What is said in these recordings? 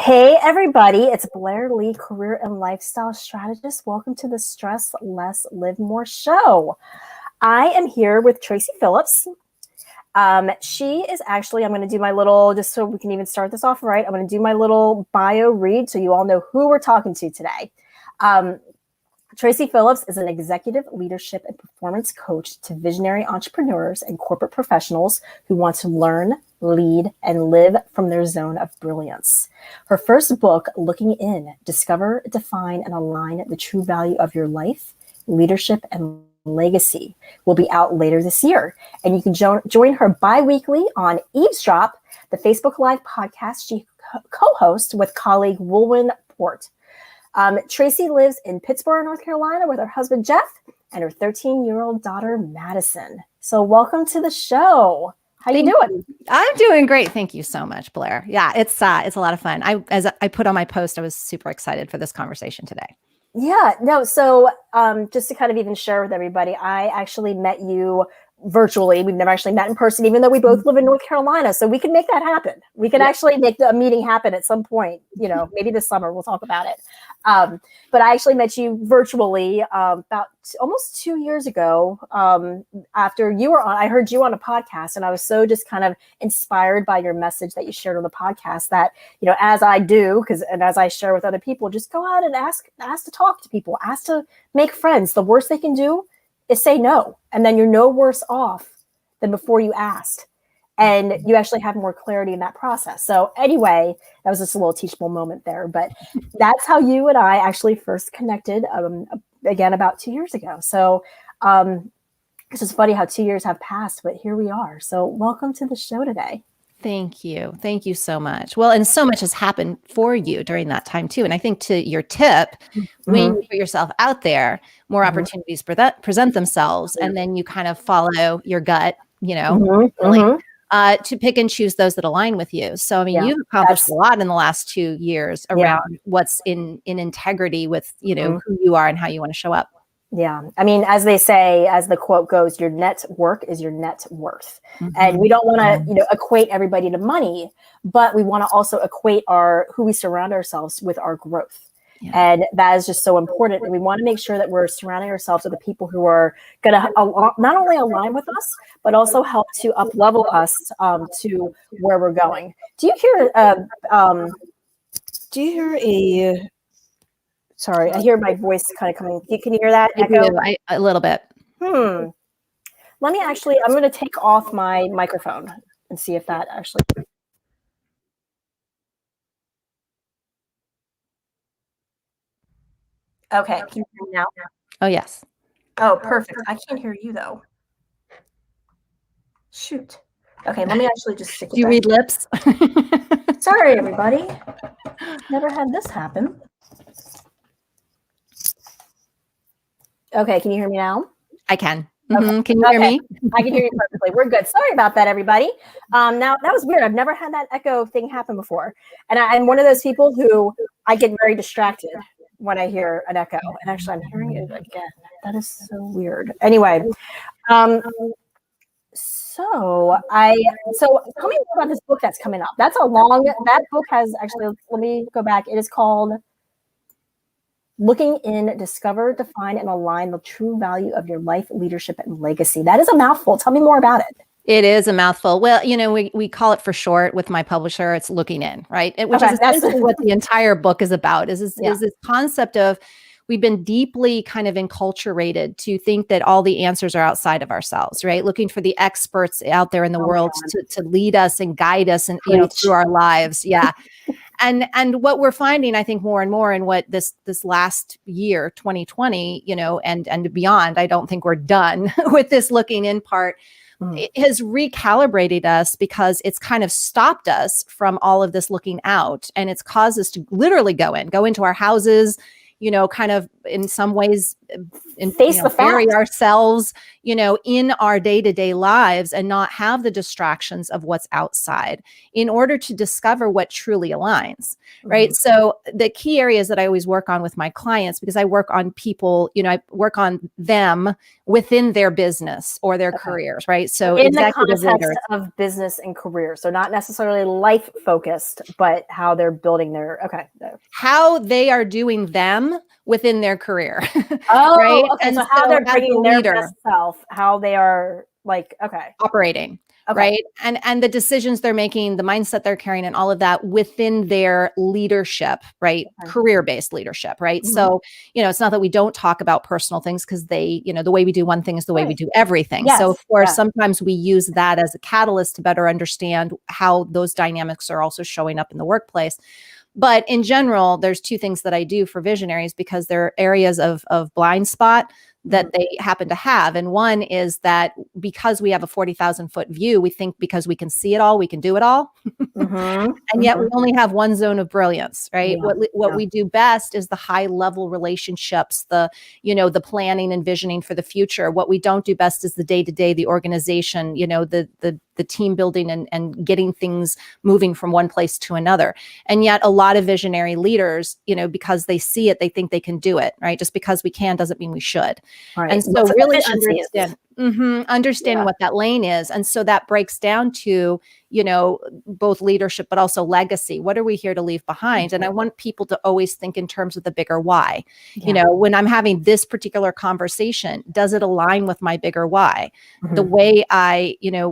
Hey everybody, it's Blair Lee, career and lifestyle strategist. Welcome to the Stress Less, Live More show. I am here with Traci Philips. She is actually, I'm going to do my little, just so we can even start this off right, I'm going to do my little bio read so you all know who we're talking to today. Traci Philips is an executive leadership and performance coach to visionary entrepreneurs and corporate professionals who want to learn, lead, and live from their zone of brilliance. Her first book, Looking In, Discover, Define, and Align the True Value of Your Life, Leadership, and Legacy, will be out later this year. And you can join her bi-weekly on Eavesdrop, the Facebook Live podcast she co-hosts with colleague Woolwyn Port. Traci lives in Pittsburgh, North Carolina with her husband, Jeff, and her 13-year-old daughter, Madison. So welcome to the show. How you doing? I'm doing great. Thank you so much, Blair. Yeah, it's a lot of fun. As I put on my post, I was super excited for this conversation today. Yeah, no. So just to kind of even share with everybody, I actually met you virtually. We've never actually met in person, even though we both live in North Carolina. So we can make that happen. We can actually make a meeting happen at some point, maybe this summer. We'll talk about it. But I actually met you virtually about almost 2 years ago after you were on. I heard you on a podcast, and I was so just kind of inspired by your message that you shared on the podcast that, as I do, and as I share with other people, just go out and ask to talk to people, ask to make friends. The worst they can do is say no. And then you're no worse off than before you asked. And you actually have more clarity in that process. So anyway, that was just a little teachable moment there. But that's how you and I actually first connected, again, about 2 years ago. So it's just funny how 2 years have passed, but here we are. So welcome to the show today. Thank you. Thank you so much. Well, and so much has happened for you during that time too. And I think to your tip, when you put yourself out there, more opportunities present themselves, and then you kind of follow your gut, really, to pick and choose those that align with you. So, I mean, you've accomplished a lot in the last 2 years around what's in integrity with, who you are and how you want to show up. Yeah. I mean, as they say, as the quote goes, your net work is your net worth. And we don't want to, equate everybody to money, but we want to also equate who we surround ourselves with our growth. Yeah. And that is just so important. And we want to make sure that we're surrounding ourselves with the people who are going to not only align with us, but also help to up level us to where we're going. Do you hear Sorry, I hear my voice kind of coming. Can you hear that echo? A little bit. I'm going to take off my microphone and see if that actually. Okay, can you hear me now? Oh, yes. Oh, perfect. I can't hear you though. Shoot. Okay, let me actually just stick it. Do you read lips? Sorry, everybody. Never had this happen. Okay, can you hear me now? I can. Okay. Can you hear me? I can hear you perfectly. We're good. Sorry about that, everybody. Now, that was weird. I've never had that echo thing happen before. And I'm one of those people who I get very distracted when I hear an echo. And actually, I'm hearing it again. That is so weird. Anyway, so tell me more about this book that's coming up. That book has actually, let me go back. It is called Looking In, Discover, Define, and Align the True Value of Your Life, Leadership, and Legacy. That is a mouthful. Tell me more about it. It is a mouthful. Well, we call it for short with my publisher, it's Looking In, right? Which is essentially what the entire book is about, is this concept of we've been deeply kind of enculturated to think that all the answers are outside of ourselves, right? Looking for the experts out there in the world to lead us and guide us and through our lives. Yeah. And what we're finding, I think, more and more in what this last year, 2020, and beyond, I don't think we're done with this looking in part. It has recalibrated us because it's kind of stopped us from all of this looking out, and it's caused us to literally go into our houses, kind of in some ways face the bury fact. ourselves, in our day-to-day lives and not have the distractions of what's outside in order to discover what truly aligns, right? So the key areas that I always work on with my clients, because I work on people, I work on them within their business or their careers, right? So in the executive context leaders of business and career. So not necessarily life focused, but how they're building their, how they are doing them within their career. Oh, right. okay. And so how they're as a bringing their leader, best self, how they are operating. Right. And the decisions they're making, the mindset they're carrying, and all of that within their leadership, right? Career-based leadership, right? So, it's not that we don't talk about personal things, because the way we do one thing is the way we do everything. Yes. So of course, sometimes we use that as a catalyst to better understand how those dynamics are also showing up in the workplace. But in general, there's two things that I do for visionaries, because there are areas of blind spot that they happen to have. And one is that because we have a 40,000 foot view, we think because we can see it all, we can do it all. And yet we only have one zone of brilliance, right? What we do best is the high level relationships, the planning and visioning for the future. What we don't do best is the day-to-day, the organization, the team building and getting things moving from one place to another. And yet a lot of visionary leaders, because they see it, they think they can do it, right? Just because we can doesn't mean we should. Right. And so really understanding what that lane is. And so that breaks down to, both leadership, but also legacy. What are we here to leave behind? And I want people to always think in terms of the bigger why. When I'm having this particular conversation, does it align with my bigger why? The way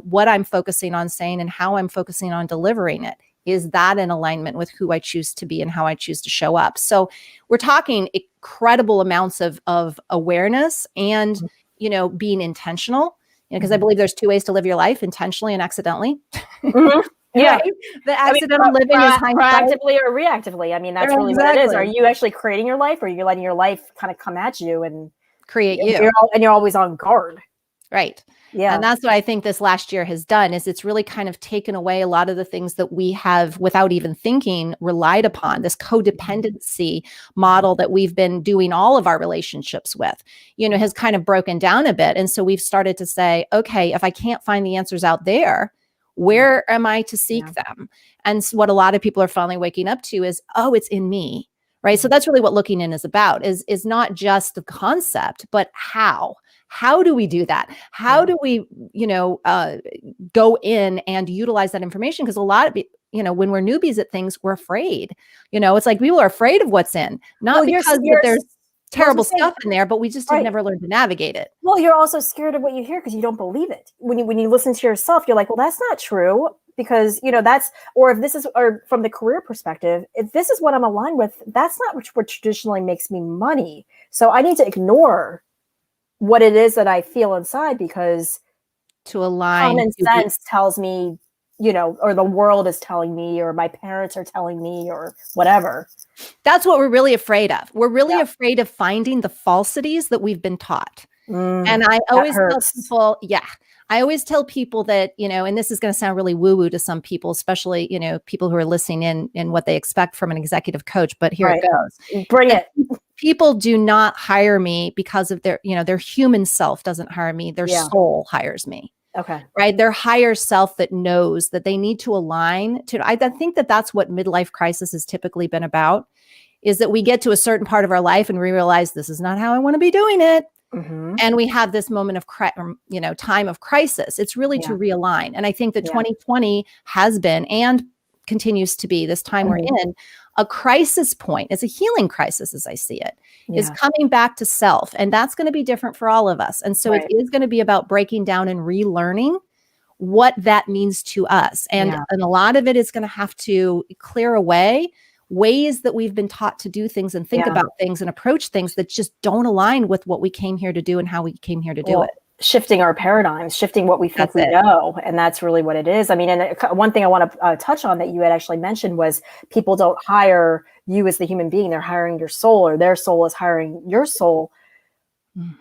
what I'm focusing on saying and how I'm focusing on delivering it, is that in alignment with who I choose to be and how I choose to show up? So we're talking incredible amounts of awareness and, being intentional, because I believe there's two ways to live your life: intentionally and accidentally. Yeah. Right? The accidental living is proactively or reactively. I mean, that's really what it is. Are you actually creating your life, or are you letting your life kind of come at you and create you? You're always on guard. Right. Yeah. And that's what I think this last year has done, is it's really kind of taken away a lot of the things that we have, without even thinking, relied upon. This codependency model that we've been doing all of our relationships with, has kind of broken down a bit. And so we've started to say, okay, if I can't find the answers out there, where am I to seek them? And what a lot of people are finally waking up to is, oh, it's in me. Right. So that's really what looking in is about, is not just the concept, but how. How do we do that? How do we, go in and utilize that information? Because a lot of, when we're newbies at things, we're afraid. It's like people are afraid of what's in, not because there's terrible stuff in there, but we just have never learned to navigate it. Well, you're also scared of what you hear because you don't believe it. When you listen to yourself, you're like, well, that's not true. Because, or from the career perspective, if this is what I'm aligned with, that's not what traditionally makes me money. So I need to ignore what it is that I feel inside, because to align, common sense tells me, or the world is telling me, or my parents are telling me, or whatever. That's what we're really afraid of. We're really afraid of finding the falsities that we've been taught. And I always tell people, I always tell people that, and this is going to sound really woo-woo to some people, especially, people who are listening in what they expect from an executive coach, but here it goes. Bring it. People do not hire me because of their human self doesn't hire me. Their soul hires me. Okay. Right. Their higher self that knows that they need to align to. I think that's what midlife crisis has typically been about, is that we get to a certain part of our life and we realize this is not how I want to be doing it. And we have this moment of, time of crisis. It's really to realign. And I think that 2020 has been and continues to be, this time we're in, a crisis point. It's a healing crisis, as I see it, is coming back to self. And that's going to be different for all of us. And so it is going to be about breaking down and relearning what that means to us. And a lot of it is going to have to clear away ways that we've been taught to do things and think about things and approach things that just don't align with what we came here to do and how we came here to do it. Shifting our paradigms, shifting what we think we know. And that's really what it is. I mean, and one thing I want to touch on that you had actually mentioned was people don't hire you as the human being. They're hiring your soul, or their soul is hiring your soul.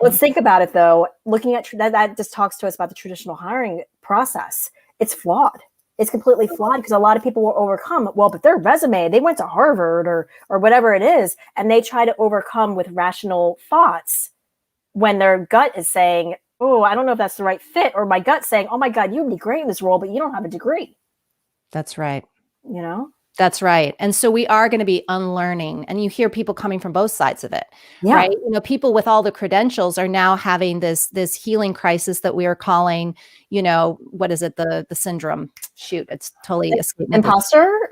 Let's think about it, though. Looking at that just talks to us about the traditional hiring process. It's flawed. It's completely flawed, because a lot of people will overcome, but their resume, they went to Harvard or whatever it is, and they try to overcome with rational thoughts when their gut is saying, oh, I don't know if that's the right fit, or my gut saying, oh my God, you'd be great in this role, but you don't have a degree. That's right. You know? That's right. And so we are going to be unlearning, and you hear people coming from both sides of it, right? You know, people with all the credentials are now having this healing crisis that we are calling, you know, what is it? The syndrome. Shoot, it's totally escaped me. Imposter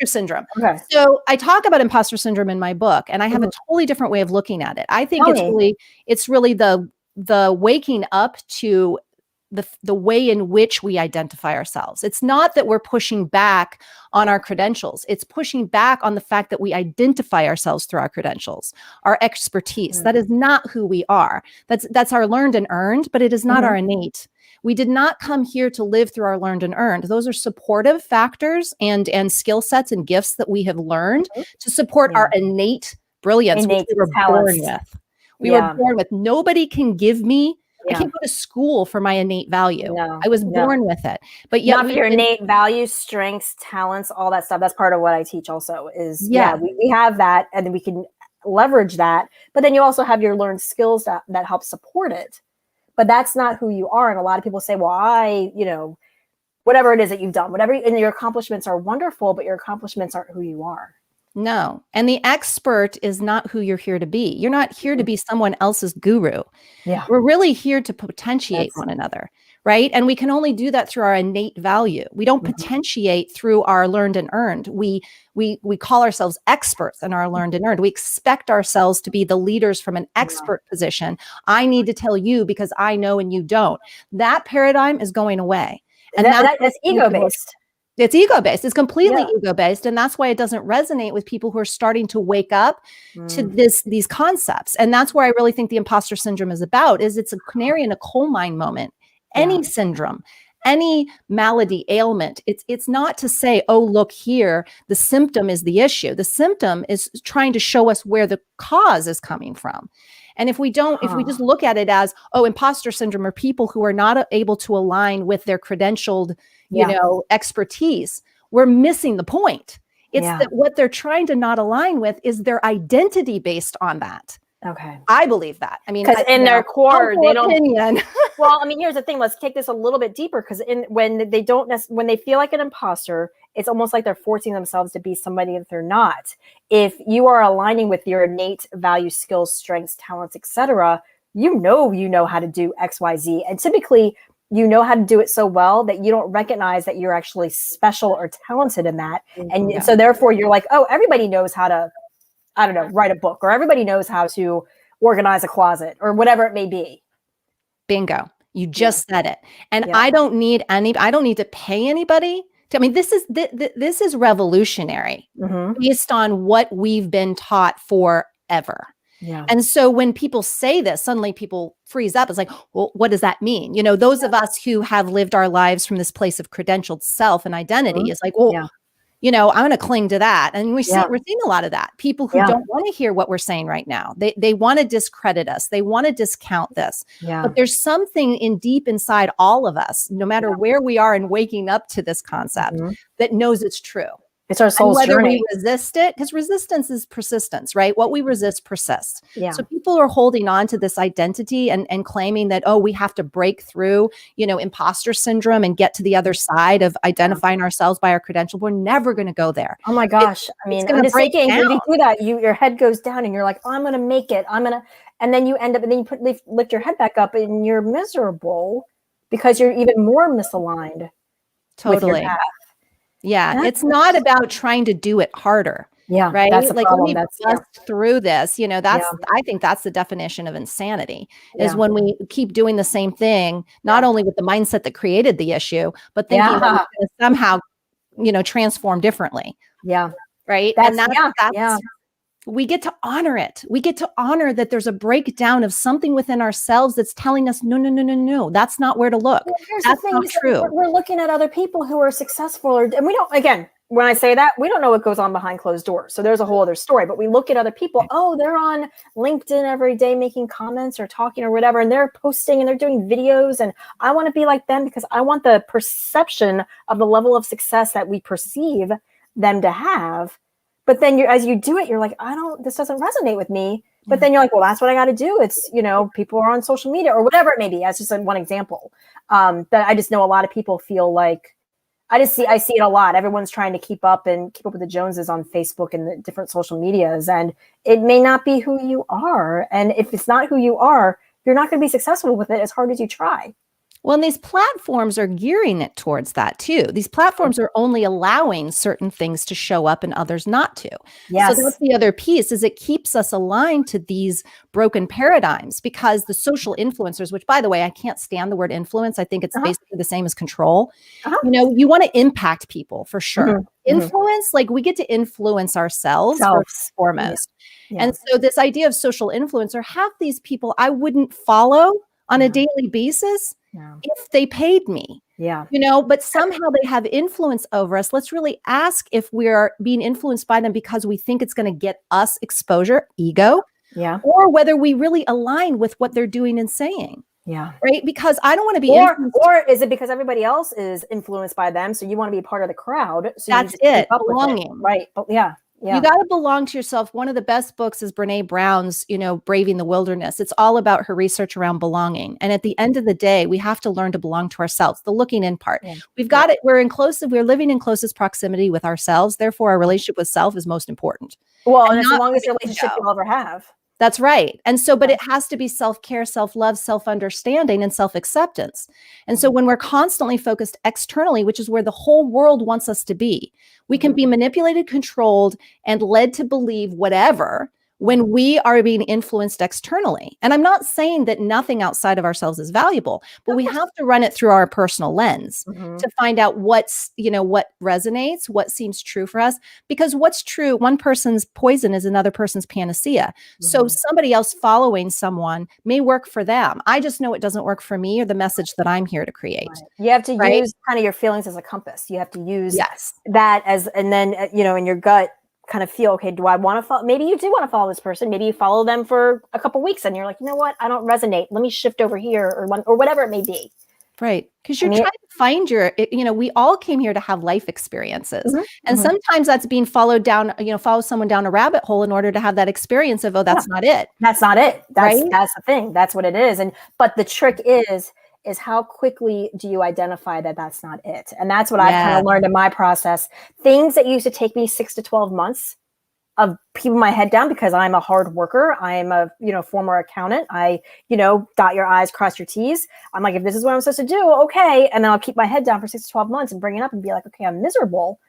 syndrome. Okay. So I talk about imposter syndrome in my book, and I have a totally different way of looking at it. I think it's really the waking up to the way in which we identify ourselves. It's not that we're pushing back on our credentials. It's pushing back on the fact that we identify ourselves through our credentials, our expertise. That is not who we are. That's our learned and earned, but it is not our innate. We did not come here to live through our learned and earned. Those are supportive factors and skill sets and gifts that we have learned to support our innate brilliance, which we were born with. We were born with. Nobody can give me I can't go to school for my innate value. I was born with it. But yet not for your innate value, strengths, talents, all that stuff. That's part of what I teach also is, we have that, and then we can leverage that. But then you also have your learned skills that help support it. But that's not who you are. And a lot of people say, well, whatever it is that you've done, and your accomplishments are wonderful, but your accomplishments aren't who you are. No. And the expert is not who you're here to be. You're not here to be someone else's guru. Yeah. We're really here to potentiate one another, right? And we can only do that through our innate value. We don't potentiate through our learned and earned. We call ourselves experts in our learned and earned. We expect ourselves to be the leaders from an expert position. I need to tell you because I know and you don't. That paradigm is going away. And that's ego-based. It's ego-based. It's completely ego-based. And that's why it doesn't resonate with people who are starting to wake up to these concepts. And that's where I really think the imposter syndrome is about, is it's a canary in a coal mine moment. Any syndrome, any malady, ailment, it's not to say, oh, look here, the symptom is the issue. The symptom is trying to show us where the cause is coming from. And if we just look at it as, oh, imposter syndrome are people who are not able to align with their credentialed, expertise, we're missing the point. It's that what they're trying to not align with is their identity based on that. Okay. I believe that. I mean, because in their core, they don't. Opinion. Well, I mean, here's the thing. Let's take this a little bit deeper, because when they feel like an imposter, it's almost like they're forcing themselves to be somebody that they're not. If you are aligning with your innate value, skills, strengths, talents, etc., you know how to do X, Y, Z, and typically you know how to do it so well that you don't recognize that you're actually special or talented in that, and so therefore you're like, oh, everybody knows how to, I don't know, write a book, or everybody knows how to organize a closet, or whatever it may be. Bingo. You just said it. And I don't need to pay anybody. This is revolutionary based on what we've been taught forever. Yeah. And so when people say this, suddenly people freeze up. It's like, well, what does that mean? Those of us who have lived our lives from this place of credentialed self and identity is like, well, I'm going to cling to that. And we're seeing a lot of that. People who don't want to hear what we're saying right now. They want to discredit us. They want to discount this. Yeah. But there's something deep inside all of us, no matter where we are in waking up to this concept, that knows it's true. It's our soul's journey. Whether we resist it, because resistance is persistence, right? What we resist persists. Yeah. So people are holding on to this identity and claiming that, oh, we have to break through, imposter syndrome and get to the other side of identifying ourselves by our credential. We're never going to go there. Oh my gosh. I'm just thinking, when you do that, your head goes down and you're like, oh, I'm going to make it. And then you end up, and then you lift your head back up and you're miserable because you're even more misaligned. Totally. With your path. Yeah, it's not about trying to do it harder. Yeah, right. That's the problem. When we bust through this, I think that's the definition of insanity is when we keep doing the same thing, not only with the mindset that created the issue, but thinking that we're going to somehow, transform differently. Yeah. Right. That's we get to honor it. We get to honor that there's a breakdown of something within ourselves that's telling us, no, that's not where to look. Well, that's not true. We're looking at other people who are successful, and we don't, again, when I say that, we don't know what goes on behind closed doors. So there's a whole other story, but we look at other people. Oh, they're on LinkedIn every day making comments or talking or whatever, and they're posting and they're doing videos, and I want to be like them because I want the perception of the level of success that we perceive them to have. But then as you do it, you're like, this doesn't resonate with me. But then you're like, well, that's what I got to do. It's, people are on social media or whatever it may be. That's just one example. That I just know a lot of people feel like, I see it a lot. Everyone's trying to keep up with the Joneses on Facebook and the different social medias. And it may not be who you are. And if it's not who you are, you're not going to be successful with it as hard as you try. Well, and these platforms are gearing it towards that too. These platforms are only allowing certain things to show up and others not to. Yes. So that's the other piece, is it keeps us aligned to these broken paradigms, because the social influencers, which, by the way, I can't stand the word influence. I think it's basically the same as control. You want to impact people for sure. Influence, like we get to influence ourselves first and foremost. Yeah. And so this idea of social influencer, half these people I wouldn't follow on a daily basis if they paid me. But somehow they have influence over us. Let's really ask if we're being influenced by them because we think it's going to get us exposure, ego, or whether we really align with what they're doing and saying. Right. Because I don't want to be or is it because everybody else is influenced by them, so you want to be a part of the crowd? So that's it. Belonging. Right. Yeah. You got to belong to yourself. One of the best books is Brene Brown's, Braving the Wilderness. It's all about her research around belonging. And at the end of the day, we have to learn to belong to ourselves, the looking in part. We've got it. We're living in closest proximity with ourselves. Therefore, our relationship with self is most important. Well, and it's the longest relationship you'll ever have. That's right. And so, but it has to be self-care, self-love, self-understanding, and self-acceptance. And so when we're constantly focused externally, which is where the whole world wants us to be, we can be manipulated, controlled, and led to believe whatever when we are being influenced externally. And I'm not saying that nothing outside of ourselves is valuable, but we have to run it through our personal lens to find out what resonates, what seems true for us, because what's true, one person's poison is another person's panacea. So somebody else following someone may work for them. I just know it doesn't work for me or the message that I'm here to create. You have to use kind of your feelings as a compass. You have to use that as, and then, in your gut, kind of feel, okay, do I want to follow? Maybe you do want to follow this person. Maybe you follow them for a couple of weeks and you're like, you know what? I don't resonate. Let me shift over here or whatever it may be. Right. Because you're trying to find we all came here to have life experiences. And sometimes that's being followed down, follow someone down a rabbit hole in order to have that experience of, that's not it. That's not it. That's the thing. That's what it is. But the trick is how quickly do you identify that that's not it? And that's what I've kind of learned in my process. Things that used to take me 6 to 12 months of keeping my head down, because I'm a hard worker. I'm a, former accountant. I, dot your I's, cross your T's. I'm like, if this is what I'm supposed to do, okay. And then I'll keep my head down for 6 to 12 months and bring it up and be like, okay, I'm miserable.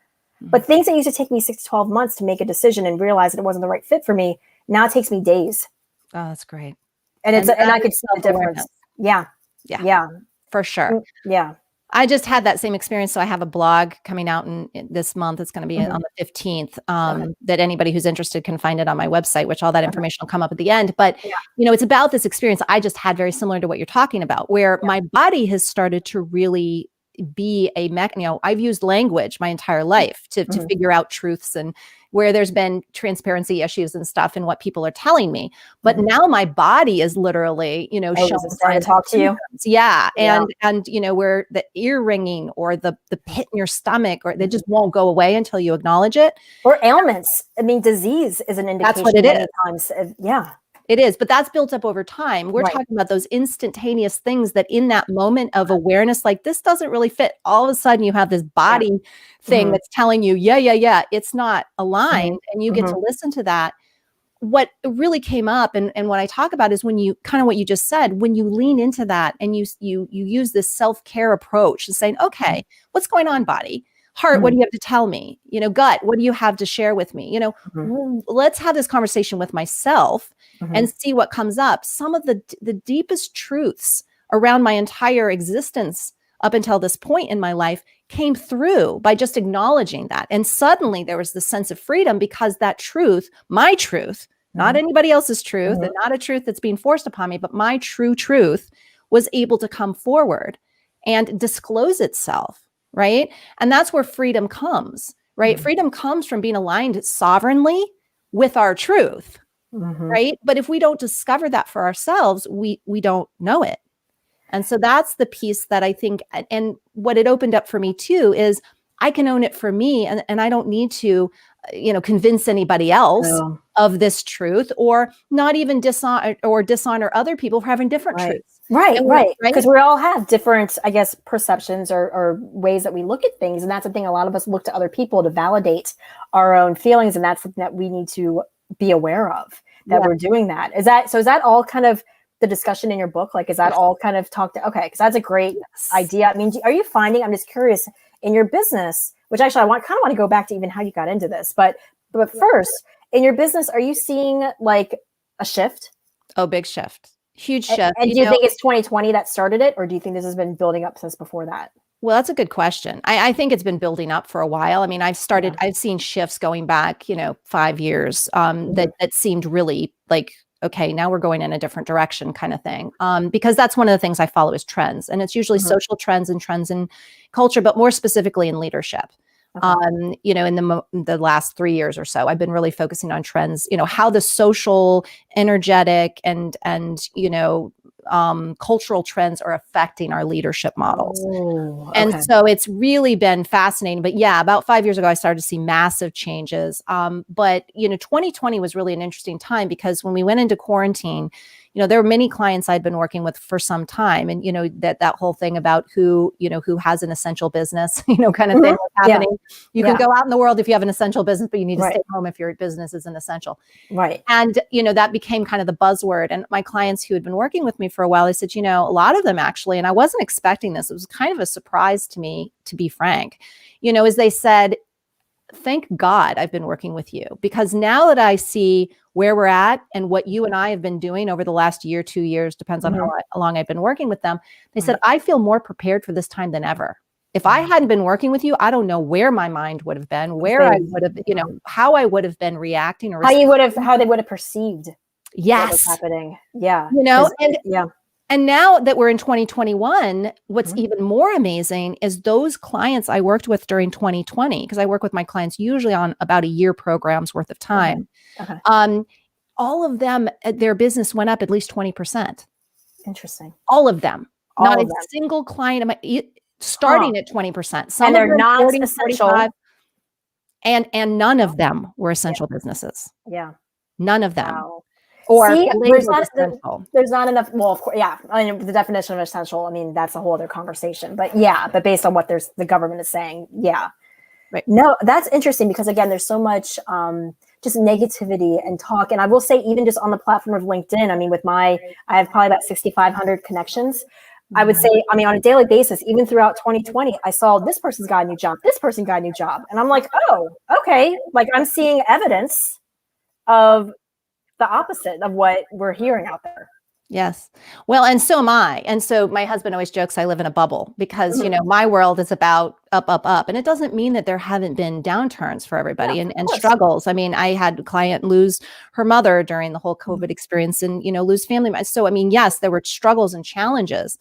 But things that used to take me 6 to 12 months to make a decision and realize that it wasn't the right fit for me, now it takes me days. Oh, that's great. And I could see the difference. Yeah, for sure. Yeah. I just had that same experience. So I have a blog coming out in this month. It's going to be on the 15th, that anybody who's interested can find it on my website, which all that information will come up at the end. But, it's about this experience I just had, very similar to what you're talking about, where my body has started to really be I've used language my entire life to figure out truths and where there's been transparency issues and stuff and what people are telling me. But now my body is literally, starting to talk to you. Yeah. And where the ear ringing or the pit in your stomach, or they just won't go away until you acknowledge it. Or ailments. I mean, disease is an indication. That's what it is. Times. Yeah. It is, but that's built up over time. We're talking about those instantaneous things that in that moment of awareness, like this doesn't really fit. All of a sudden you have this body thing that's telling you, it's not aligned. And you get to listen to that. What really came up and what I talk about is when you kind of what you just said, when you lean into that and you use this self-care approach and saying, okay, what's going on, body? Heart, what do you have to tell me? Gut, what do you have to share with me? Let's have this conversation with myself and see what comes up. Some of the deepest truths around my entire existence up until this point in my life came through by just acknowledging that. And suddenly there was this sense of freedom, because that truth, my truth, not anybody else's truth, and not a truth that's being forced upon me, but my true truth was able to come forward and disclose itself. Right. And that's where freedom comes, right? Freedom comes from being aligned sovereignly with our truth. Right. But if we don't discover that for ourselves, we don't know it. And so that's the piece that I think, and what it opened up for me too, is I can own it for me, and I don't need to, convince anybody else of this truth, or not even dishonor other people for having different truths. Right. Because we all have different, I guess, perceptions or ways that we look at things. And that's the thing. A lot of us look to other people to validate our own feelings. And that's something that we need to be aware of, that we're doing that. Is that all kind of the discussion in your book? Like, is that all kind of talked to? Okay. Because that's a great idea. I mean, are you finding, I'm just curious, in your business, which actually I kind of want to go back to even how you got into this, but first, in your business, are you seeing like a shift? Oh, big shift. Huge shift. And do you think it's 2020 that started it, or do you think this has been building up since before that? Well, that's a good question. I think it's been building up for a while. I mean, I've seen shifts going back, 5 years that seemed really like, okay, now we're going in a different direction kind of thing. Because that's one of the things I follow is trends, and it's usually social trends and trends in culture, but more specifically in leadership. In the last 3 years or so, I've been really focusing on trends, how the social, energetic, and cultural trends are affecting our leadership models. And so it's really been fascinating. But yeah, about 5 years ago, I started to see massive changes. But 2020 was really an interesting time, because when we went into quarantine, there were many clients I'd been working with for some time, and that whole thing about who has an essential business, kind of thing was happening. You can go out in the world if you have an essential business, but you need to stay home if your business isn't essential. Right. And that became kind of the buzzword. And my clients who had been working with me for a while, they said, a lot of them actually, and I wasn't expecting this. It was kind of a surprise to me, to be frank, as they said, thank God I've been working with you, because now that I see where we're at and what you and I have been doing over the last year, 2 years, depends on how long I've been working with them. They said, I feel more prepared for this time than ever. If I hadn't been working with you, I don't know where my mind would have been, where I would have, how I would have been reacting, or how they would have perceived what was happening. Yeah. And now that we're in 2021, what's even more amazing is those clients I worked with during 2020, because I work with my clients usually on about a year program's worth of time. All of them, their business went up at least 20%. Interesting. All of them. Not a single client starting at 20%. Some and they're not 40, essential. 45, and none of them were essential businesses. Yeah. None of them. Wow. Or there's not enough. Well, of course, I mean, the definition of essential, I mean, that's a whole other conversation. But but based on what the government is saying, right. No, that's interesting, because again, there's so much just negativity and talk. And I will say, even just on the platform of LinkedIn, I mean, I have probably about 6,500 connections. I would say, I mean, on a daily basis, even throughout 2020, I saw this person's got a new job, this person got a new job, and I'm like, oh, okay, like I'm seeing evidence of the opposite of what we're hearing out there. Yes. Well, and so am I. And so my husband always jokes I live in a bubble, because, my world is about up, up, up. And it doesn't mean that there haven't been downturns for everybody and struggles. I mean, I had a client lose her mother during the whole COVID experience, and, lose family. So, I mean, yes, there were struggles and challenges,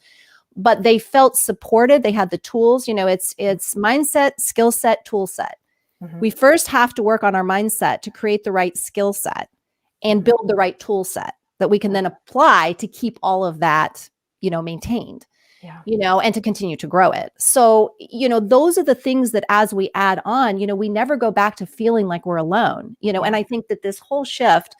but they felt supported. They had the tools, it's mindset, skill set, tool set. We first have to work on our mindset to create the right skill set and build the right tool set that we can then apply to keep all of that, maintained, and to continue to grow it. So, those are the things that as we add on, we never go back to feeling like we're alone, and I think that this whole shift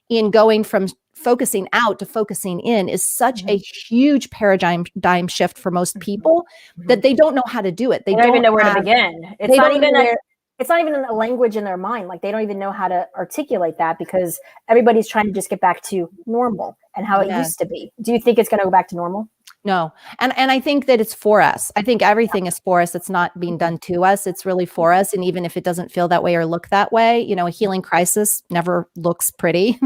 in going from focusing out to focusing in is such a huge paradigm shift for most people that they don't know how to do it. They don't even know where to begin. It's not even a language in their mind. Like, they don't even know how to articulate that, because everybody's trying to just get back to normal and how it used to be. Do you think it's going to go back to normal? No. And I think that it's for us. I think everything is for us. It's not being done to us. It's really for us. And even if it doesn't feel that way or look that way, a healing crisis never looks pretty,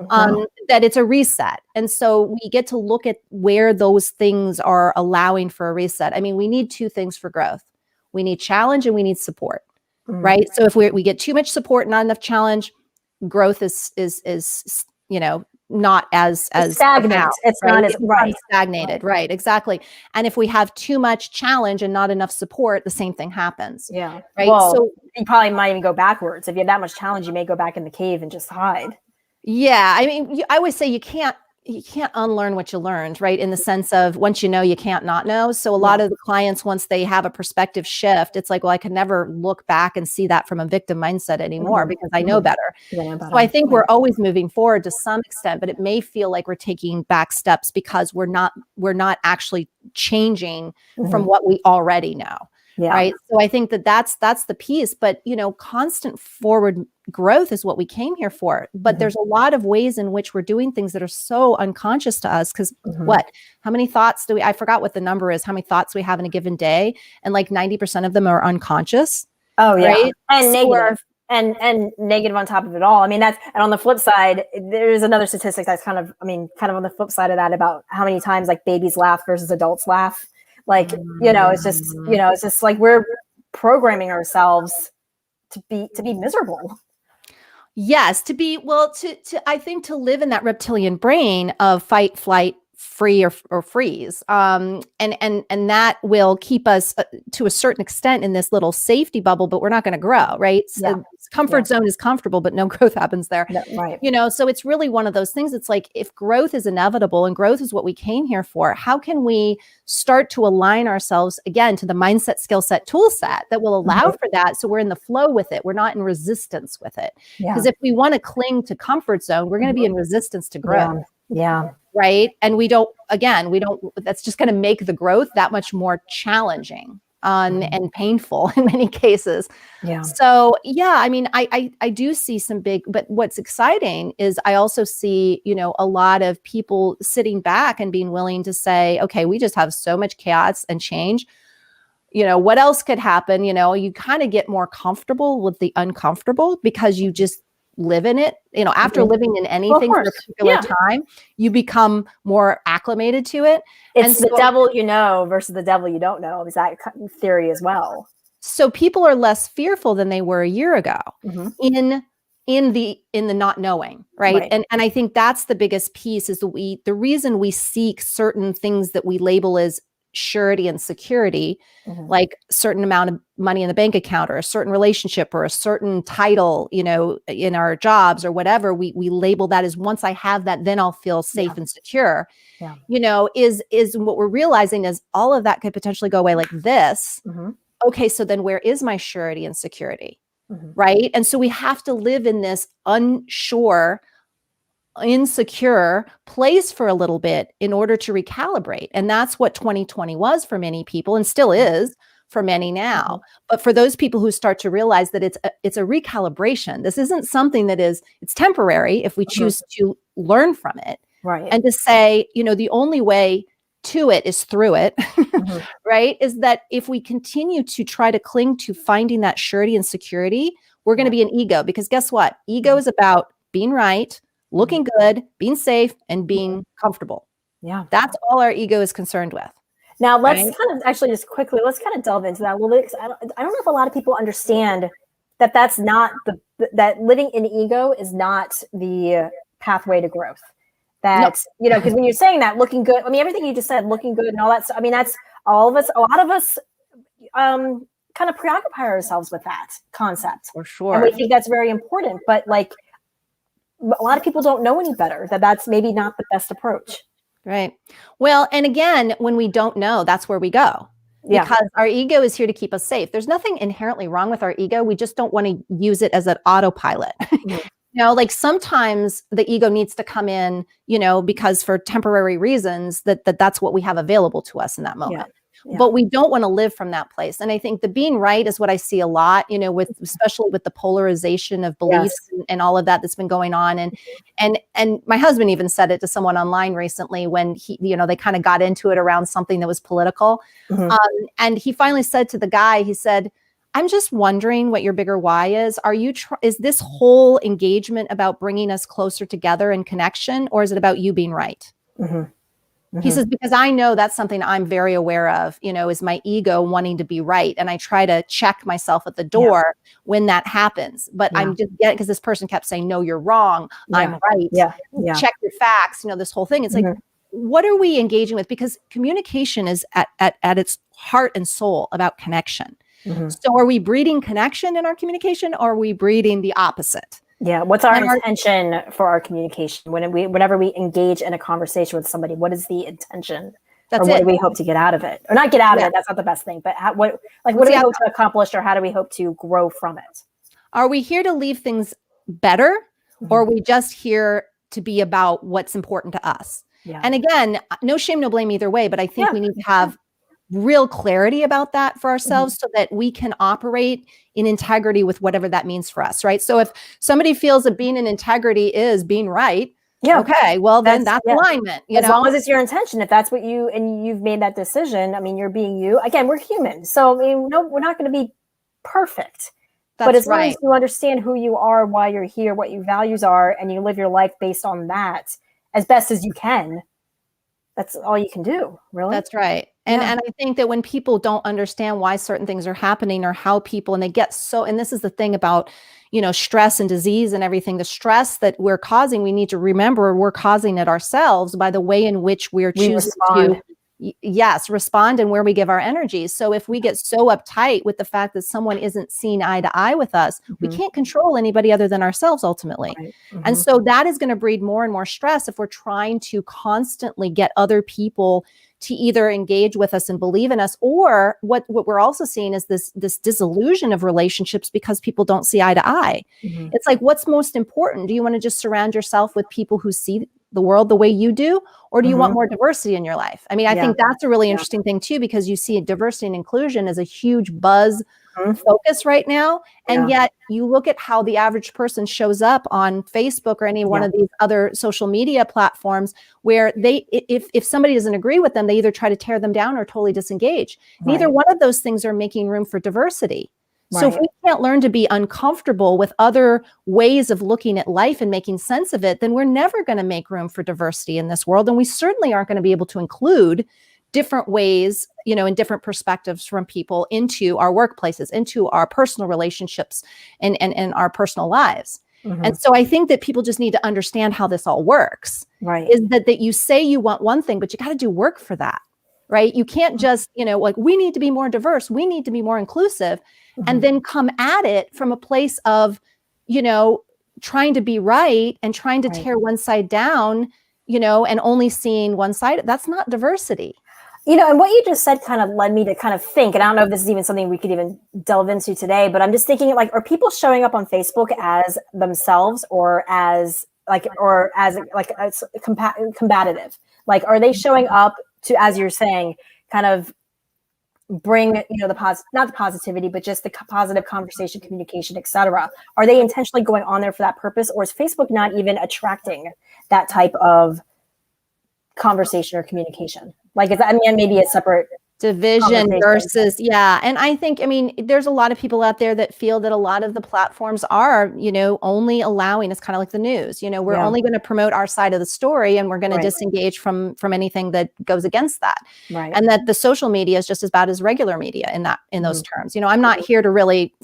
that it's a reset. And so we get to look at where those things are allowing for a reset. I mean, we need two things for growth. We need challenge and we need support. Right. So if we get too much support, not enough challenge, growth is not as stagnant. It's not as stagnated. Right. Exactly. And if we have too much challenge and not enough support, the same thing happens. Yeah. Right. Well, so you probably might even go backwards. If you have that much challenge, you may go back in the cave and just hide. Yeah. I mean, I always say you can't you can't unlearn what you learned, right? In the sense of once you know, you can't not know. So a lot of the clients, once they have a perspective shift, it's like, well, I can never look back and see that from a victim mindset anymore because I know better. So I think we're always moving forward to some extent, but it may feel like we're taking back steps because we're not actually changing from what we already know. Right. So I think that's the piece, but constant forward growth is what we came here for. But there's a lot of ways in which we're doing things that are so unconscious to us. Because how many thoughts I forgot what the number is, how many thoughts we have in a given day. And like 90% of them are unconscious. Oh, yeah. Right? And negative. And negative on top of it all. I mean, and on the flip side, there's another statistic that's kind of on the flip side of that about how many times like babies laugh versus adults laugh. Like, it's just like we're programming ourselves to be miserable. Yes, I think to live in that reptilian brain of fight, flight, free or freeze. And that will keep us to a certain extent in this little safety bubble, but we're not going to grow, right? So comfort zone is comfortable, but no growth happens there. Right. So it's really one of those things. It's like, if growth is inevitable and growth is what we came here for, how can we start to align ourselves again to the mindset, skill set, tool set that will allow for that? So we're in the flow with it. We're not in resistance with it. Because if we want to cling to comfort zone, we're going to be in resistance to growth. Yeah. Right. And that's just going to make the growth that much more challenging and painful in many cases. Yeah. So, I mean, I do see some but what's exciting is I also see, a lot of people sitting back and being willing to say, okay, we just have so much chaos and change. What else could happen? You kind of get more comfortable with the uncomfortable because you just live in it. After living in anything for a particular time, you become more acclimated to it. It's the devil versus the devil you don't know. Is that theory as well? So people are less fearful than they were a year ago in the not knowing, right? And I think that's the biggest piece is the reason we seek certain things that we label as surety and security, like a certain amount of money in the bank account or a certain relationship or a certain title, in our jobs or whatever, we label that as once I have that, then I'll feel safe and secure, is what we're realizing is all of that could potentially go away like this. Okay. So then where is my surety and security? Right. And so we have to live in this unsure, insecure place for a little bit in order to recalibrate. And that's what 2020 was for many people and still is for many now. But for those people who start to realize that it's a recalibration, this isn't something it's temporary if we choose to learn from it. Right. And to say, the only way to it is through it, right? Is that if we continue to try to cling to finding that surety and security, we're going to be an ego, because guess what? Ego is about being right, looking good, being safe, and being comfortable. Yeah. That's all our ego is concerned with. Now let's kind of actually just quickly, let's kind of delve into that a little bit. I don't know if a lot of people understand that that's not that living in ego is not the pathway to growth. That's, because when you're saying that looking good, I mean, everything you just said, looking good and all that stuff, I mean, that's all of us, a lot of us kind of preoccupy ourselves with that concept. For sure. And we think that's very important, but like, a lot of people don't know any better, that's maybe not the best approach. Right. Well, and again, when we don't know, that's where we go. Because our ego is here to keep us safe. There's nothing inherently wrong with our ego. We just don't want to use it as an autopilot. Like sometimes the ego needs to come in, because for temporary reasons that's what we have available to us in that moment. But we don't want to live from that place. And I think the being right is what I see a lot, especially with the polarization of beliefs and all of that that's been going on. And my husband even said it to someone online recently when they kind of got into it around something that was political. And he finally said to the guy, he said, I'm just wondering what your bigger why is. Is this whole engagement about bringing us closer together in connection, or is it about you being right? He says, because I know that's something I'm very aware of, is my ego wanting to be right. And I try to check myself at the door when that happens. But I'm just getting, because this person kept saying, no, you're wrong. I'm right. Check your facts, this whole thing. It's like, what are we engaging with? Because communication is at its heart and soul about connection. So are we breeding connection in our communication, or are we breeding the opposite? Yeah. What's our intention for our communication? Whenever we engage in a conversation with somebody, what is the intention? Or what do we hope to get out of it? Or not get out of it, that's not the best thing, but what do we hope to accomplish, or how do we hope to grow from it? Are we here to leave things better, or are we just here to be about what's important to us? Yeah. And again, no shame, no blame either way, but I think we need to have real clarity about that for ourselves so that we can operate in integrity with whatever that means for us, right? So if somebody feels that being in integrity is being right, okay, well then that's alignment. As long as it's your intention, if that's what you've made that decision, I mean, you're being you. Again, we're human. So, I mean, no, we're not going to be perfect. But as long as you understand who you are, why you're here, what your values are, and you live your life based on that as best as you can, that's all you can do, really. That's right. And I think that when people don't understand why certain things are happening or how people, and they get so, and this is the thing about, stress and disease and everything, the stress that we're causing, we need to remember we're causing it ourselves by the way in which we're choosing to respond and where we give our energy. So if we get so uptight with the fact that someone isn't seeing eye to eye with us, we can't control anybody other than ourselves ultimately. Right. And so that is going to breed more and more stress if we're trying to constantly get other people to either engage with us and believe in us, or what we're also seeing is this disillusion of relationships because people don't see eye to eye. It's like, what's most important? Do you want to just surround yourself with people who see the world the way you do, or do you want more diversity in your life? I mean, I think that's a really interesting thing too, because you see diversity and inclusion as a huge buzz focus right now. And yet you look at how the average person shows up on Facebook or any one of these other social media platforms where if somebody doesn't agree with them, they either try to tear them down or totally disengage. Neither one of those things are making room for diversity. So if we can't learn to be uncomfortable with other ways of looking at life and making sense of it, then we're never going to make room for diversity in this world. And we certainly aren't going to be able to include different ways, and different perspectives from people into our workplaces, into our personal relationships and our personal lives. And so I think that people just need to understand how this all works. Right. Is that you say you want one thing, but you got to do work for that. Right. You can't just, like, we need to be more diverse. We need to be more inclusive. And then come at it from a place of, trying to be right and trying to tear one side down, and only seeing one side. That's not diversity. And what you just said kind of led me to kind of think, and I don't know if this is even something we could even delve into today, but I'm just thinking, like, are people showing up on Facebook as themselves or as combative? Like, are they showing up to, as you're saying, kind of bring, not the positivity, but just the positive conversation, communication, etc.? Are they intentionally going on there for that purpose, or is Facebook not even attracting that type of conversation or communication? Like, maybe a separate division versus, And I think, there's a lot of people out there that feel that a lot of the platforms are, only allowing, it's kind of like the news, we're only going to promote our side of the story, and we're going to disengage from anything that goes against that. Right. And that the social media is just as bad as regular media in those terms. I'm not here to really,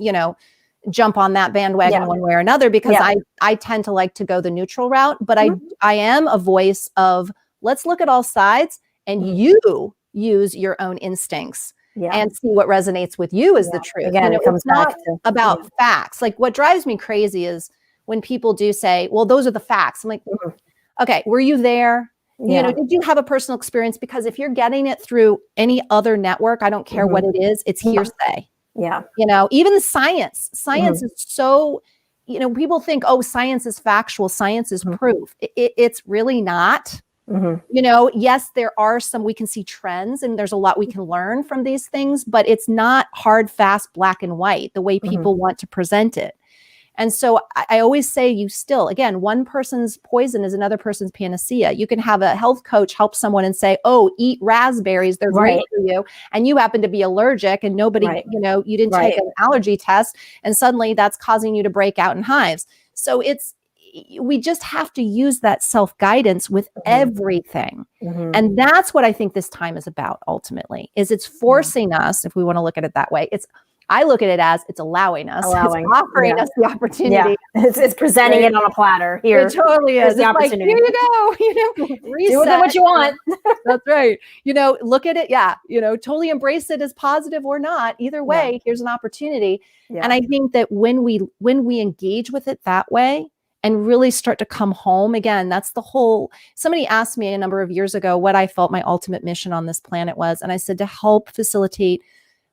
jump on that bandwagon one way or another, because I tend to like to go the neutral route, but I am a voice of, let's look at all sides, and you use your own instincts and see what resonates with you as the truth. Again, it comes back to about facts. Like, what drives me crazy is when people do say, well, those are the facts. I'm like, okay, were you there? Did you have a personal experience? Because if you're getting it through any other network, I don't care what it is, it's hearsay. Yeah. Even the science is so, people think, oh, science is factual, science is proof. It's really not. Yes, there are some, we can see trends, and there's a lot we can learn from these things, but it's not hard, fast, black and white, the way people want to present it. And so I always say, again, one person's poison is another person's panacea. You can have a health coach help someone and say, oh, eat raspberries, they're great for you. And you happen to be allergic, and nobody, you didn't take an allergy test, and suddenly that's causing you to break out in hives. So we just have to use that self-guidance with everything. And that's what I think this time is about ultimately, is it's forcing us, if we want to look at it that way, I look at it as it's allowing us, it's offering us the opportunity. Yeah. It's presenting it on a platter. Here, it totally is. The opportunity. Like, here you go. Reset. Do with it what you want. That's right. Look at it. Yeah. Totally embrace it as positive or not. Either way, here's an opportunity. Yeah. And I think that when we engage with it that way and really start to come home again, that's the whole. Somebody asked me a number of years ago what I felt my ultimate mission on this planet was, and I said to help facilitate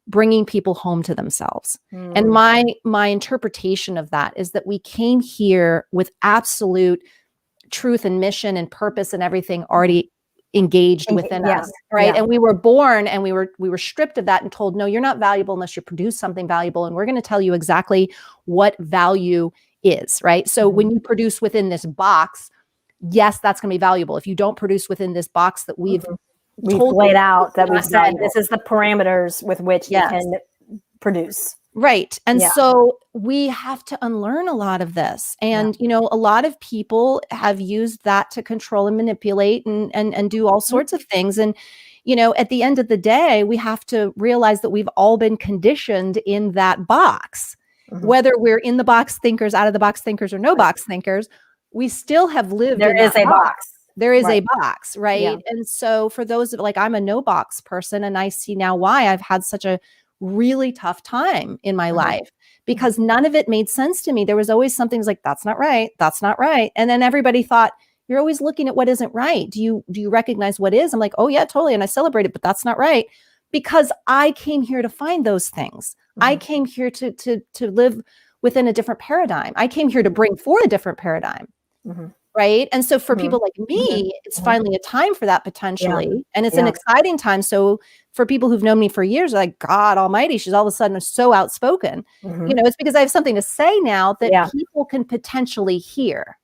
bringing people home to themselves. And my interpretation of that is that we came here with absolute truth and mission and purpose and everything already engaged within us, right? And we were born and we were stripped of that and told, no, you're not valuable unless you produce something valuable. And we're going to tell you exactly what value is, right? So when you produce within this box, yes, that's going to be valuable. If you don't produce within this box that we've laid out, that we've said, this is the parameters with which you can produce. Right. And so we have to unlearn a lot of this. And, a lot of people have used that to control and manipulate and do all sorts of things. And, at the end of the day, we have to realize that we've all been conditioned in that box, whether we're in the box thinkers, out of the box thinkers, or no box thinkers, we still have lived in that box. There is a box, right? Yeah. And so for those I'm a no box person, and I see now why I've had such a really tough time in my life, because none of it made sense to me. There was always something like, that's not right. That's not right. And then everybody thought, you're always looking at what isn't right. Do you recognize what is? I'm like, oh yeah, totally. And I celebrate it, but that's not right. Because I came here to find those things. I came here to live within a different paradigm. I came here to bring forth a different paradigm. Right. And so for people like me, it's finally a time for that potentially. And it's an exciting time. So for people who've known me for years, like, God almighty, she's all of a sudden so outspoken. It's because I have something to say now that people can potentially hear.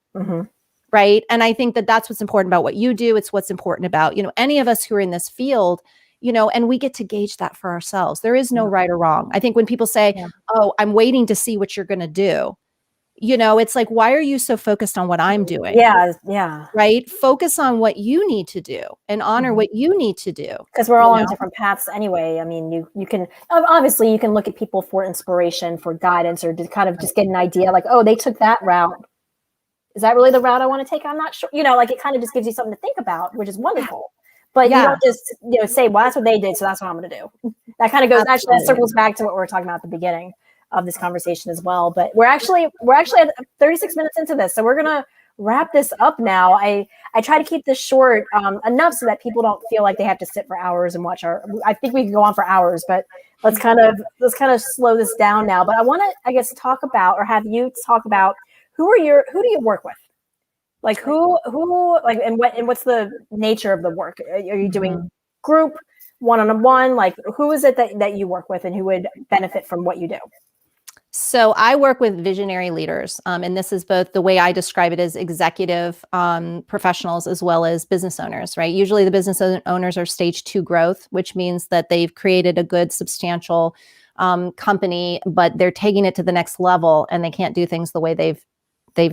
Right. And I think that that's what's important about what you do. It's what's important about, any of us who are in this field, and we get to gauge that for ourselves. There is no right or wrong. I think when people say, oh, I'm waiting to see what you're going to do. It's like, why are you so focused on what I'm doing? Yeah. Right. Focus on what you need to do and honor what you need to do. Because we're all on different paths anyway. I mean, you can, obviously you can look at people for inspiration, for guidance, or to kind of just get an idea like, oh, they took that route. Is that really the route I want to take? I'm not sure. It kind of just gives you something to think about, which is wonderful. But you don't just, say, well, that's what they did, so that's what I'm going to do. That kind of goes, actually, that circles back to what we were talking about at the beginning of this conversation as well. But we're actually at 36 minutes into this, so we're gonna wrap this up now. I try to keep this short enough so that people don't feel like they have to sit for hours and watch I think we can go on for hours, but let's kind of slow this down now. But I want to, I guess, talk about, or have you talk about, who do you work with? Like who like, and what's the nature of the work? Are you doing group, one-on-one? Like, who is it that you work with and who would benefit from what you do? So I work with visionary leaders, and this is both the way I describe it as executive professionals as well as business owners, right? Usually the business owners are stage 2 growth, which means that they've created a good, substantial company, but they're taking it to the next level and they can't do things the way they've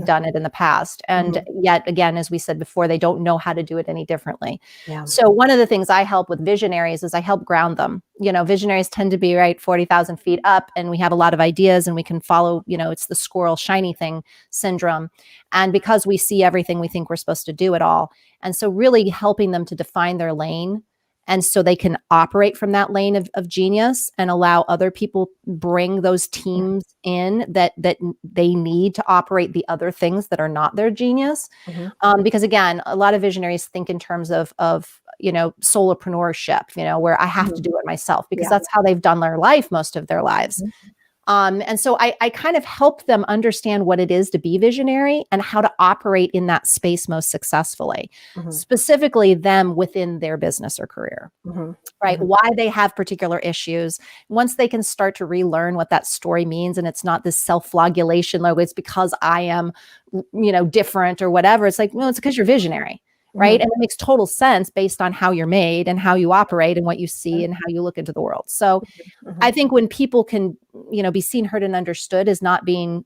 done it in the past. And yet again, as we said before, they don't know how to do it any differently. Yeah. So one of the things I help with visionaries is I help ground them. Visionaries tend to be 40,000 feet up, and we have a lot of ideas and we can follow, it's the squirrel shiny thing syndrome. And because we see everything, we think we're supposed to do it all. And so really helping them to define their lane, and so they can operate from that lane of genius and allow other people bring those teams in that they need to operate the other things that are not their genius. Because again, a lot of visionaries think in terms of solopreneurship, where I have to do it myself because that's how they've done their life most of their lives. And so I kind of help them understand what it is to be visionary and how to operate in that space most successfully, specifically them within their business or career, right? Why they have particular issues. Once they can start to relearn what that story means, and it's not this self-flagellation, like it's because I am, different or whatever. It's like, well, it's because you're visionary. Right. And it makes total sense based on how you're made and how you operate and what you see and how you look into the world. So I think when people can, be seen, heard, and understood as not being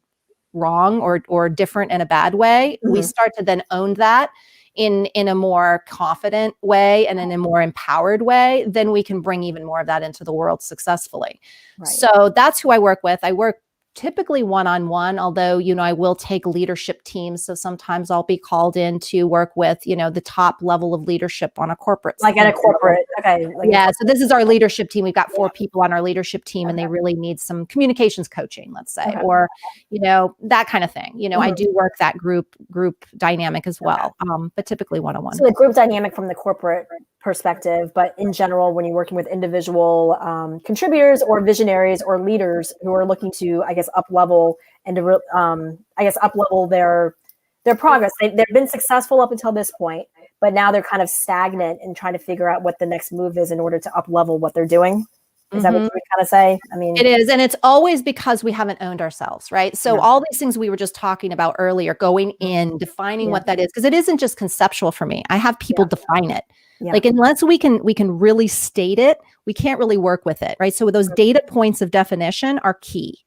wrong or different in a bad way, we start to then own that in a more confident way and in a more empowered way, then we can bring even more of that into the world successfully. Right. So that's who I work with. I work typically one-on-one, although, I will take leadership teams. So sometimes I'll be called in to work with, the top level of leadership on a corporate. Like at a corporate. Okay. Yeah. So this is our leadership team. We've got 4 people on our leadership team, and they really need some communications coaching, let's say, or, that kind of thing. I do work that group dynamic as well, but typically one-on-one. So the group dynamic from the corporate perspective, but in general, when you're working with individual contributors or visionaries or leaders who are looking to, I guess, up level and to, up level their progress. They've been successful up until this point, but now they're kind of stagnant and trying to figure out what the next move is in order to up level what they're doing. Is that what you would kind of say? I mean, it is. And it's always because we haven't owned ourselves, right? So all these things we were just talking about earlier, going in, defining what that is, because it isn't just conceptual for me. I have people define it. Like, unless we can really state it, we can't really work with it, right? So those data points of definition are key.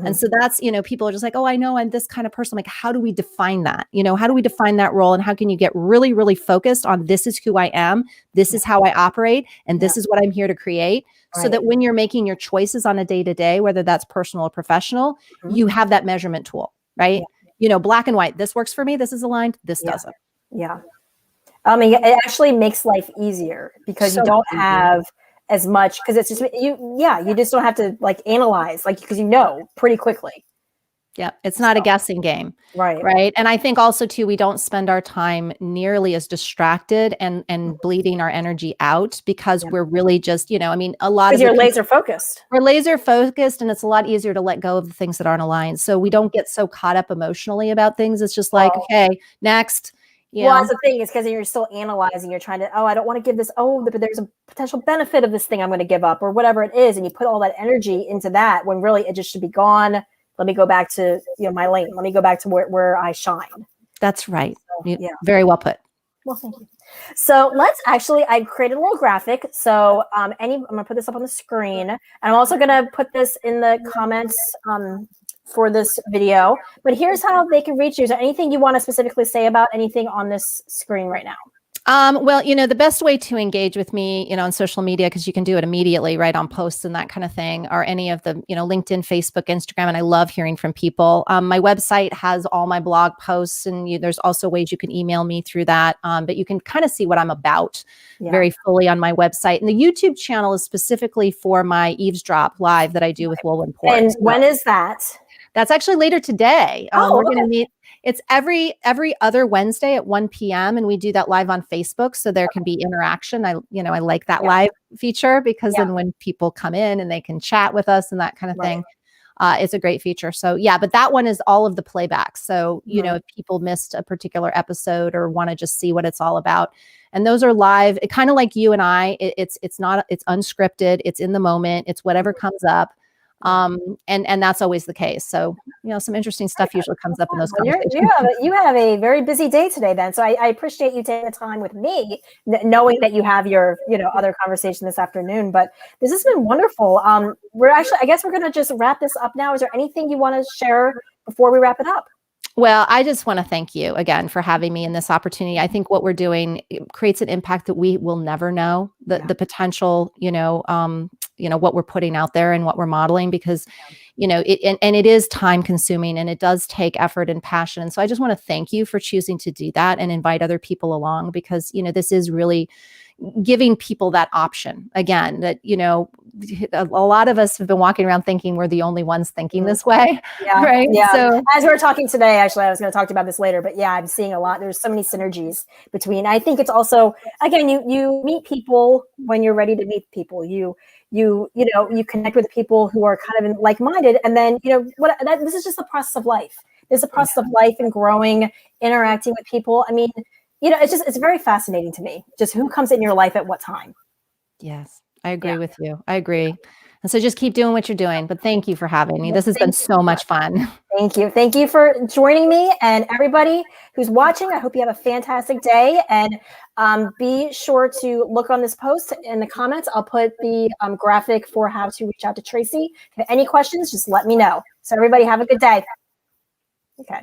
And so that's, people are just like, oh, I know I'm this kind of person. Like, how do we define that? How do we define that role? And how can you get really, really focused on, this is who I am, this is how I operate, and this is what I'm here to create. So that when you're making your choices on a day-to-day, whether that's personal or professional, you have that measurement tool, right? Black and white, this works for me, this is aligned, this doesn't. Yeah. I mean, it actually makes life easier because you don't have as much, because it's just, you just don't have to like analyze, like, because pretty quickly. Yeah. It's not a guessing game. Right. Right. And I think also too, we don't spend our time nearly as distracted and bleeding our energy out, because we're really just, a lot of you're laser focused. We're laser focused, and it's a lot easier to let go of the things that aren't aligned. So we don't get so caught up emotionally about things. It's just like, okay, next. Well, that's the thing, is because you're still analyzing, you're trying to, I don't want to give this, but there's a potential benefit of this thing I'm going to give up, or whatever it is. And you put all that energy into that when really it just should be gone. Let me go back to, my lane. Let me go back to where I shine. That's right. So, very well put. Well, thank you. So I created a little graphic. So I'm going to put this up on the screen, and I'm also going to put this in the comments for this video, but here's how they can reach you. Is there anything you want to specifically say about anything on this screen right now? Well, the best way to engage with me, on social media, because you can do it immediately, right, on posts and that kind of thing, or any of the, LinkedIn, Facebook, Instagram. And I love hearing from people. My website has all my blog posts, and there's also ways you can email me through that. But you can kind of see what I'm about very fully on my website. And the YouTube channel is specifically for my Eavesdrop live that I do with Will and Port. And when is that? That's actually later today. We're going to meet. It's every other Wednesday at 1 p.m. and we do that live on Facebook, so there can be interaction. I like that live feature, because then when people come in and they can chat with us and that kind of thing, it's a great feature. So but that one is all of the playback. So if people missed a particular episode or want to just see what it's all about, and those are live, it kind of like you and I. It's unscripted. It's in the moment. It's whatever comes up. And that's always the case. So, some interesting stuff usually comes up in those conversations. You have a very busy day today then. So I appreciate you taking the time with me, knowing that you have your, other conversation this afternoon, but this has been wonderful. I guess we're going to just wrap this up now. Is there anything you want to share before we wrap it up? Well, I just want to thank you again for having me in this opportunity. I think what we're doing creates an impact that we will never know, the potential, what we're putting out there and what we're modeling, because, it is time consuming, and it does take effort and passion. And so I just want to thank you for choosing to do that and invite other people along, because, this is really giving people that option again, that, a lot of us have been walking around thinking we're the only ones thinking this way. Right. Yeah. So as we were talking today, actually, I was going to talk about this later, but I'm seeing a lot. There's so many synergies between. I think it's also, again, you meet people when you're ready to meet people. You connect with people who are kind of like-minded, and then this is just the process of life. There's a process of life and growing, interacting with people. I mean, it's very fascinating to me, just who comes in your life at what time. Yes, I agree with you. I agree. And so just keep doing what you're doing. But thank you for having me. This has been so much fun. Thank you. Thank you for joining me, and everybody who's watching. I hope you have a fantastic day, and be sure to look on this post in the comments. I'll put the graphic for how to reach out to Traci. If you have any questions, just let me know. So everybody have a good day. Okay.